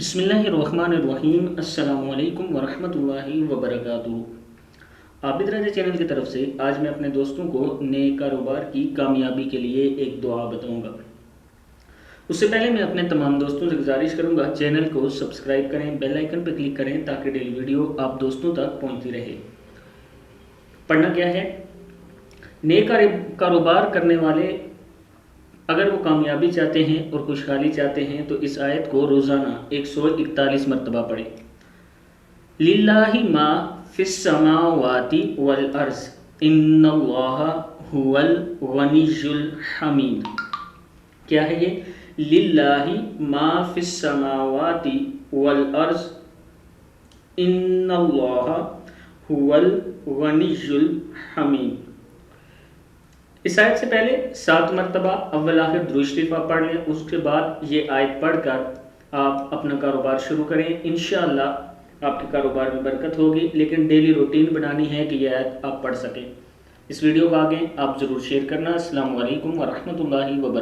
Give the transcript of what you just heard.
बिस्मिल्लाहिर्रहमानिर्रहीम। अस्सलामु अलैकुम वरहमतुल्लाहि वबरकातुहू। आबिद राजा चैनल की तरफ से आज मैं अपने दोस्तों को नए कारोबार की कामयाबी के लिए एक दुआ बताऊंगा। उससे पहले मैं अपने तमाम दोस्तों से गुजारिश करूंगा, चैनल को सब्सक्राइब करें, बेल आइकन पर क्लिक करें ताकि डेली वीडियो आप दोस्तों तक पहुंचती रहे। पढ़ना क्या है? नए कारोबार करने वाले अगर वो कामयाबी चाहते हैं और खुशहाली चाहते हैं तो इस आयत को रोज़ाना 141 मरतबा पढ़ें। लिल्लाहि मा फिस समावाति वल अर्ज़ इन्नल्लाहा हुवल गनियुल हमीद। क्या है ये? लिल्लाहि मा फिस समावाति वल अर्ज़ इन्नल्लाहा हुवल गनियुल हमीद। इस आयत से पहले 7 मरतबा अव्वल आखिर दुरूद शरीफ आप पढ़ लें। उसके बाद ये आयत पढ़कर आप अपना कारोबार शुरू करें। इंशाअल्लाह आपके कारोबार में बरकत होगी, लेकिन डेली रूटीन बनानी है कि यह आयत आप पढ़ सकें। इस वीडियो को आगे आप ज़रूर शेयर करना। अस्सलामु अलैकुम वरहमतुल्लाहि वबरकातुहू।